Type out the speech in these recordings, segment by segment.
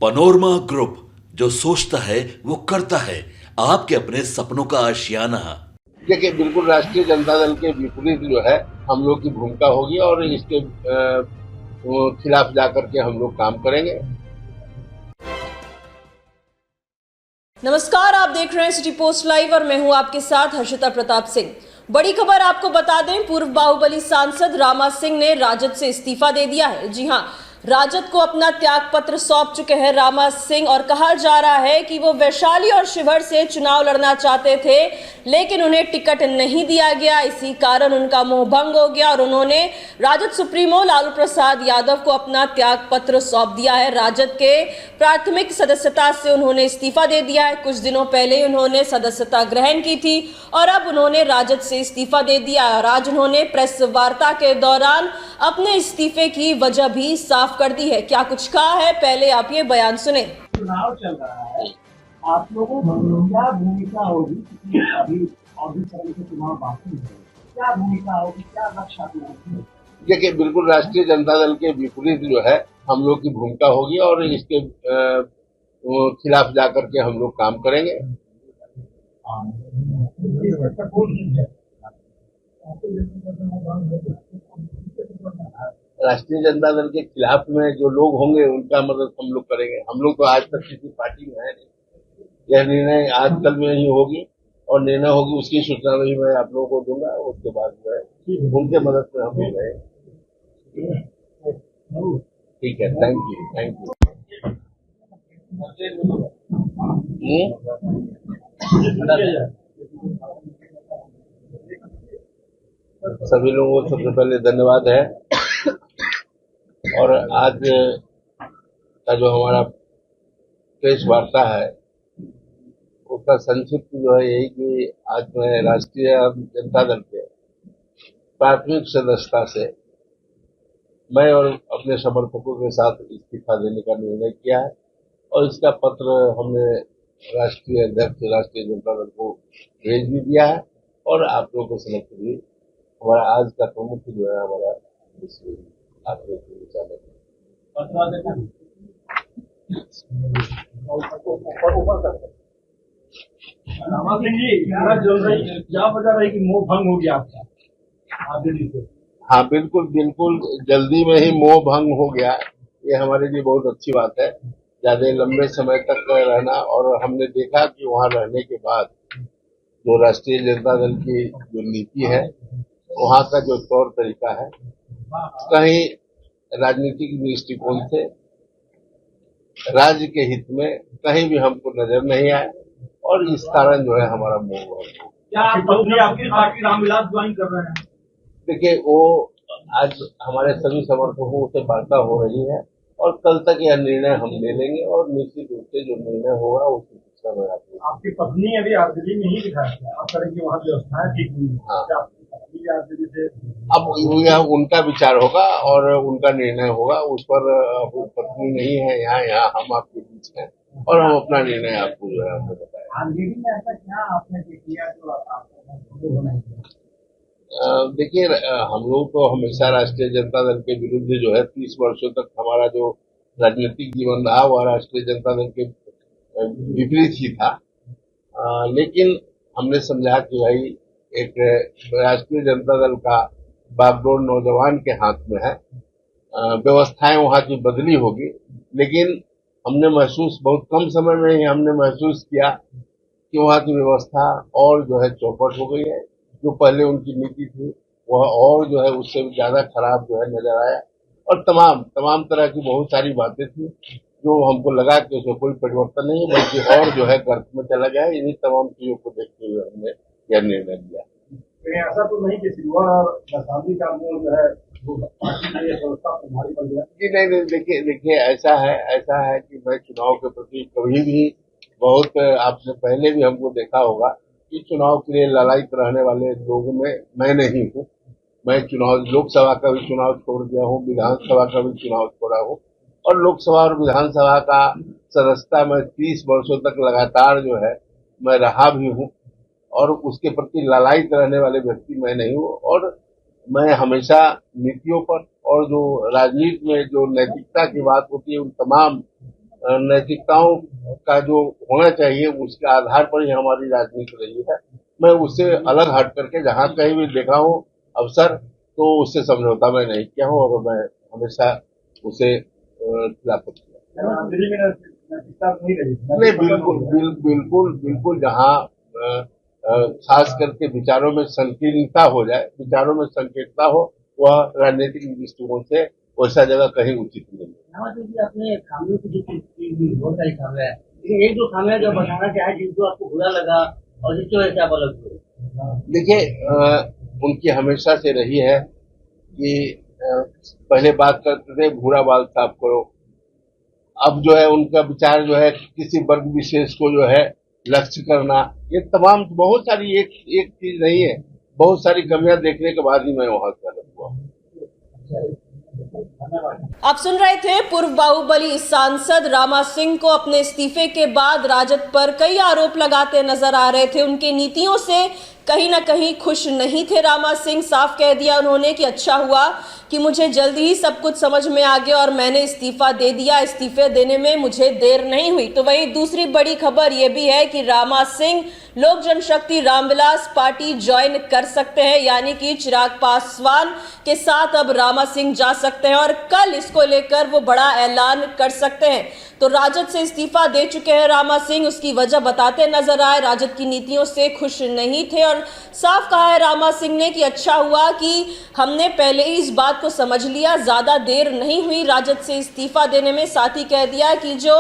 Panorama group, जो सोचता है वो करता है। आपके अपने सपनों का आशियाना। देखिए, बिल्कुल राष्ट्रीय जनता दल के विपरीत जो है हम लोग की भूमिका होगी और इसके खिलाफ जाकर के हम लोग काम करेंगे। नमस्कार, आप देख रहे हैं सिटी पोस्ट लाइव और मैं हूं आपके साथ हर्षिता प्रताप सिंह। बड़ी खबर आपको बता दें, पूर्व बाहुबली सांसद रामा सिंह ने राजद से इस्तीफा दे दिया है। जी हां, राजद को अपना त्याग पत्र सौंप चुके हैं रामा सिंह और कहा जा रहा है कि वो वैशाली और शिवहर से चुनाव लड़ना चाहते थे, लेकिन उन्हें टिकट नहीं दिया गया। इसी कारण उनका मोह भंग हो गया और उन्होंने राजद सुप्रीमो लालू प्रसाद यादव को अपना त्याग पत्र सौंप दिया है। राजद के प्राथमिक सदस्यता से उन्होंने इस्तीफा दे दिया है। कुछ दिनों पहले उन्होंने सदस्यता ग्रहण की थी और अब उन्होंने राजद से इस्तीफा दे दिया और आज उन्होंने प्रेस वार्ता के दौरान अपने इस्तीफे की वजह भी साफ कर दी है। क्या कुछ कहा है, पहले आप ये बयान सुने। चुनाव चल रहा है, आप लोगों की क्या भूमिका होगी? अभी और भी तरह के चुनाव बाकी है, क्या भूमिका होगी, क्या लक्ष्य आप लोगों? देखिए, बिल्कुल राष्ट्रीय जनता दल के विपरीत जो है हम लोग की भूमिका होगी और इसके खिलाफ जाकर के हम लोग काम करेंगे। राष्ट्रीय जनता दल के खिलाफ में जो लोग होंगे उनका मदद हम लोग करेंगे। हम लोग तो आज तक किसी पार्टी में है नहीं। यह निर्णय आज कल में ही होगी और निर्णय होगी उसकी सूचना भी मैं आप लोगों को दूंगा। उसके बाद जो है उनके मदद में हम लोग रहेंगे। ठीक है, थैंक यू। सभी लोगों को सबसे पहले धन्यवाद है। और आज का जो हमारा प्रेस वार्ता है उसका संक्षिप्त जो है यही कि आज मैं राष्ट्रीय जनता दल के प्राथमिक सदस्यता से मैं और अपने समर्थकों के साथ इस्तीफा देने का निर्णय किया है और इसका पत्र हमने राष्ट्रीय अध्यक्ष राष्ट्रीय जनता दल को भेज भी दिया है और आप लोगों को समक्ष भी हमारा आज का प्रमुख जो है हमारा आप लोग के विचार रामा सिंह जी, क्या वजह रही कि मोह भंग हो गया आपका? हाँ, बिल्कुल जल्दी में ही मोह भंग हो गया। ये हमारे लिए बहुत अच्छी बात है। ज्यादा लंबे समय तक रहना और हमने देखा कि वहाँ रहने के बाद जो राष्ट्रीय जनता दल की जो नीति है, वहाँ का जो तौर तरीका है, कहीं राजनीतिक दृष्टिकोण से राज्य के हित में कहीं भी हमको नजर नहीं आया और इस कारण जो है हमारा मोह भंग हो गया। क्या आपकी पार्टी रामविलास ज्वाइन कर रहे हैं? देखिए, वो आज हमारे सभी समर्थकों से वार्ता हो रही है और कल तक यह निर्णय हम ले लेंगे और निश्चित रूप से जो निर्णय होगा उसकी सूचना मैं आपकी पत्नी अभी आरजेडी में ही दिखा है, आप तरह की वहाँ व्यवस्थाएं ठीक हुई है। हाँ, आरजेडी से अब यह उनका विचार होगा और उनका निर्णय होगा। उस पर पत्नी नहीं है यहाँ हम आपके बीच हैं और हम अपना निर्णय आपको जो है हमने बताया। आरजेडी में ऐसा क्या आपने किया जो आपको? देखिए, हम लोग तो हमेशा राष्ट्रीय जनता दल के विरुद्ध जो है 30 वर्षों तक हमारा जो राजनीतिक जीवन रहा वह राष्ट्रीय जनता दल के विपरीत ही था। लेकिन हमने समझा कि भाई एक राष्ट्रीय जनता दल का बागडोर नौजवान के हाथ में है। व्यवस्थाएं वहाँ की बदली होगी, लेकिन हमने महसूस बहुत कम समय में ही हमने महसूस किया कि वहाँ की व्यवस्था और जो है चौपट हो गई है। जो पहले उनकी नीति थी वह और जो है उससे ज्यादा खराब जो है नजर आया और तमाम तरह की बहुत सारी बातें थी जो हमको लगा कि उसमें कोई परिवर्तन नहीं है बल्कि और जो है गर्त में चला गया। इन्हीं तमाम चीजों को देखते हुए हमने यह निर्णय लिया। ऐसा तो नहीं कि सिल्वर और वैशाली का जो है जी नहीं, देखिए ऐसा है कि मैं चुनाव के प्रति कभी भी बहुत आपने पहले भी हमको देखा होगा कि चुनाव के लिए ललायित रहने वाले लोगों में मैं नहीं हूँ। मैं लोकसभा का भी चुनाव छोड़ दिया हूँ, विधानसभा का भी चुनाव छोड़ा हूँ और लोकसभा और विधानसभा का सदस्यता में 30 वर्षों तक लगातार जो है मैं रहा भी हूँ और उसके प्रति ललायित रहने वाले व्यक्ति मैं नहीं हूँ। और मैं हमेशा नीतियों पर और जो राजनीति में जो नैतिकता की बात होती है उन तमाम नैतिकताओं का जो होना चाहिए उसके आधार पर ही हमारी राजनीति रही है। मैं उससे अलग हट करके जहां कहीं भी देखा हूं अवसर तो उससे समझौता मैं नहीं किया हूं और मैं हमेशा उसे खिलाफत किया। नहीं, बिल्कुल जहाँ खास करके विचारों में संकीर्णता हो जाए, विचारों में संकीर्णता हो, वह राजनीतिक दृष्टिकोण से वैसा जगह कहीं उचित नहीं है। अपने खामियों की बहुत सारी खामियां है, लेकिन एक दो खामियां जो बताना चाहे जिनको आपको बुरा लगा और जिसकी वजह से आप अलग हुए। देखिए, उनकी हमेशा से रही है कि पहले बात करते थे बुरा बाल साफ करो, अब जो है उनका विचार जो है किसी वर्ग विशेष को जो है लक्ष्य करना, ये तमाम बहुत सारी एक चीज नहीं है, बहुत सारी कमियां देखने के बाद ही मैं वहां से अलग हुआ। आप सुन रहे थे पूर्व बाहुबली सांसद रामा सिंह को अपने इस्तीफे के बाद राजद पर कई आरोप लगाते नजर आ रहे थे। उनकी नीतियों से कहीं ना कहीं खुश नहीं थे रामा सिंह। साफ कह दिया उन्होंने कि अच्छा हुआ कि मुझे जल्दी ही सब कुछ समझ में आ गया और मैंने इस्तीफा दे दिया, इस्तीफे देने में मुझे देर नहीं हुई। तो वहीं दूसरी बड़ी खबर यह भी है कि रामा सिंह लोक जनशक्ति रामविलास पार्टी ज्वाइन कर सकते हैं, यानी कि चिराग पासवान के साथ अब रामा सिंह जा सकते हैं और कल इसको लेकर वो बड़ा ऐलान कर सकते हैं। तो राजद से इस्तीफा दे चुके हैं रामा सिंह, उसकी वजह बताते नजर आए राजद की नीतियों से खुश नहीं थे और साफ कहा है रामा सिंह ने कि अच्छा हुआ कि हमने पहले ही इस बात को समझ लिया, ज्यादा देर नहीं हुई राजद से इस्तीफा देने में। साथ ही कह दिया कि जो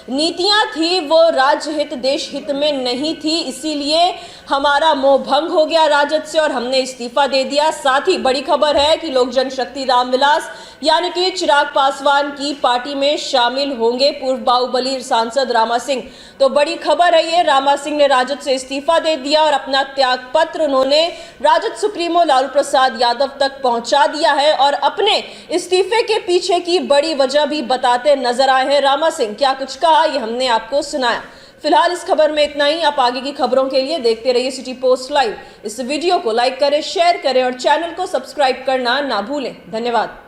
नीतियां थी वो राज्य हित देश हित में नहीं थी, इसीलिए हमारा मोह भंग हो गया राजद से और हमने इस्तीफा दे दिया। साथ ही बड़ी खबर है कि लोक जनशक्ति रामविलास यानी कि चिराग पासवान की पार्टी में शामिल होंगे पूर्व बाहुबली सांसद रामा सिंह। तो बड़ी खबर है ये, रामा सिंह ने राजद से इस्तीफा दे दिया और अपना त्याग पत्र उन्होंने राजद सुप्रीमो लालू प्रसाद यादव तक पहुंचा दिया है और अपने इस्तीफे के पीछे की बड़ी वजह भी बताते नजर आए हैं रामा सिंह। क्या कुछ कहा ये हमने आपको सुनाया। फिलहाल इस खबर में इतना ही। आप आगे की खबरों के लिए देखते रहिए सिटी पोस्ट लाइव। इस वीडियो को लाइक करें, शेयर करें और चैनल को सब्सक्राइब करना ना भूलें। धन्यवाद।